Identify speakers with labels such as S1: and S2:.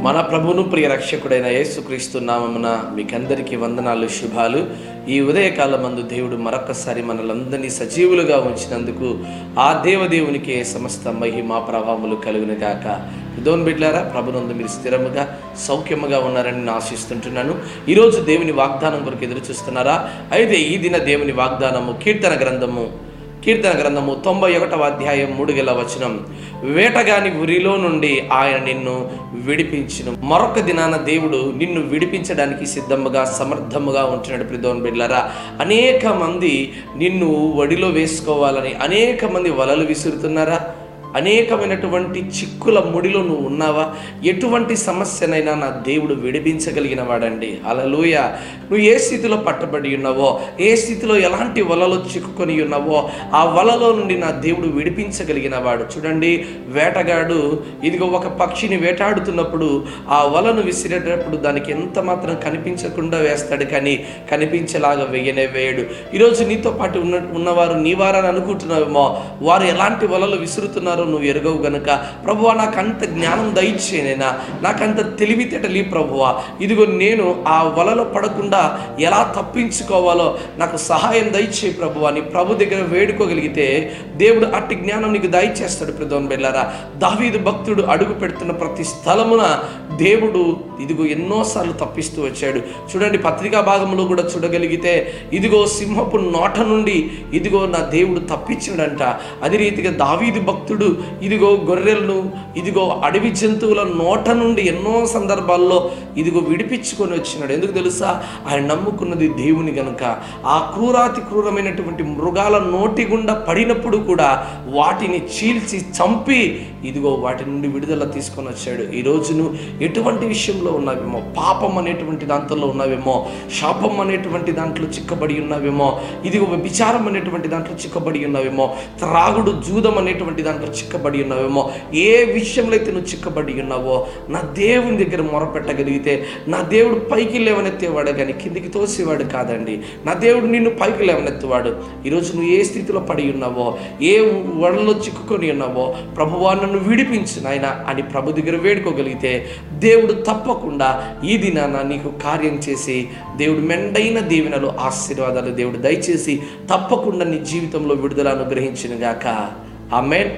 S1: మన ప్రభువును ప్రియ రక్షకుడైన యేసుక్రీస్తు నామమున మీకందరికీ వందనాలు, శుభాలు. ఈ ఉదయకాలమందు దేవుడు మరొకసారి మనలందరినీ సజీవులుగా ఉంచినందుకు ఆ దేవదేవునికి సమస్త మహిమ ప్రభావములు కలుగును గాక. దోన్ బిడ్లారా, ప్రభునందు మీరు స్థిరముగా సౌఖ్యముగా ఉన్నారని నేను ఆశిస్తుంటున్నాను. ఈరోజు దేవుని వాగ్దానం కొరకు ఎదురు చూస్తున్నారా? అయితే ఈ దిన దేవుని వాగ్దానము కీర్తన గ్రంథము 91వ అధ్యాయం 3వ వచనం. వేటగాని ఉరిలో నుండి ఆయన నిన్ను విడిపించును. మరొక దినాన దేవుడు నిన్ను విడిపించడానికి సిద్ధముగా సమర్థముగా ఉంటున్నాడు. ప్రిదోన్ బిడ్డలారా, అనేక మంది నిన్ను ఒడిలో వేసుకోవాలని అనేక మంది వలలు విసురుతున్నారా? అనేకమైనటువంటి చిక్కుల ముడిలో నువ్వు ఉన్నావా? ఎటువంటి సమస్యనైనా నా దేవుడు విడిపించగలిగిన వాడండి. హల్లెలూయా. నువ్వు ఏ స్థితిలో పట్టబడి ఉన్నావో, ఏ స్థితిలో ఎలాంటి వలలో చిక్కుకొని ఉన్నావో ఆ వలలో నుండి నా దేవుడు విడిపించగలిగిన వాడు. చూడండి, వేటగాడు ఇదిగో ఒక పక్షిని వేటాడుతున్నప్పుడు ఆ వలను విసిరేటప్పుడు దానికి ఎంత మాత్రం కనిపించకుండా వేస్తాడు, కానీ కనిపించేలాగా వేయడు. ఈరోజు నీతో పాటు ఉన్నవారు నీ వారని అనుకుంటున్నావేమో, వారు ఎలాంటి వలలు విసురుతున్నారో నువ్వు ఎరగవు గనుక, ప్రభువా నాకు అంత జ్ఞానం దయచేనైనా, నాకంత తెలివితేటలి ప్రభువా, ఇదిగో నేను ఆ వలలో పడకుండా ఎలా తప్పించుకోవాలో నాకు సహాయం దయచే ప్రభువా అని ప్రభు దగ్గర వేడుకోగలిగితే దేవుడు అట్టి జ్ఞానం నీకు దయచేస్తాడు. ప్రిదోన్ బెల్లారా, దావీదు భక్తుడు అడుగు పెడుతున్న ప్రతి స్థలమున దేవుడు ఇదిగో ఎన్నోసార్లు తప్పిస్తూ వచ్చాడు. చూడండి, పత్రికా భాగంలో కూడా చూడగలిగితే ఇదిగో సింహపు నోట నుండి ఇదిగో నా దేవుడు తప్పించాడంట. అదే రీతిగా దావీదు భక్తుడు ఇదిగో గొర్రెలను ఇదిగో అడవి జంతువుల నోట నుండి ఎన్నో సందర్భాల్లో ఇదిగో విడిపించుకొని వచ్చినాడు. ఎందుకు తెలుసా? ఆయన నమ్ముకున్నది దేవుని గనుక. ఆ క్రూరాతి క్రూరమైనటువంటి మృగాల నోటి గుండా పడినప్పుడు కూడా వాటిని చీల్చి చంపి ఇదిగో వాటి నుండి విడుదల తీసుకొని వచ్చాడు. ఈరోజు నువ్వు ఎటువంటి విషయంలో ఉన్నావేమో, పాపం అనేటువంటి దాంట్లో ఉన్నావేమో, శాపం అనేటువంటి దాంట్లో చిక్కబడి ఉన్నావేమో, ఇదిగో విచారం అనేటువంటి దాంట్లో చిక్కబడి ఉన్నావేమో, త్రాగుడు జూదం అనేటువంటి దాంట్లో చిక్కబడి ఉన్నావేమో, ఏ విషయంలో అయితే నువ్వు చిక్కబడి ఉన్నావో నా దేవుని దగ్గర మొరపెట్టగలిగితే నా దేవుడు పైకి లేవనెత్తేవాడు కానీ కిందికి తోసేవాడు కాదండి. నా దేవుడు నిన్ను పైకి లేవనెత్తేవాడు. ఈరోజు నువ్వు ఏ స్థితిలో పడి ఉన్నావో, ఏ వడలో చిక్కుకొని ఉన్నావో, ప్రభువా నన్ను విడిపించు నాయనా అని ప్రభు దగ్గర వేడుకోగలిగితే దేవుడు తప్పకుండా ఈ దినాన నీకు కార్యం చేసి దేవుడు మెండైన దీవెనలు, ఆశీర్వాదాలు దేవుడు దయచేసి తప్పకుండా నీ జీవితంలో విడుదల అనుగ్రహించును గాక. ఆమేన్.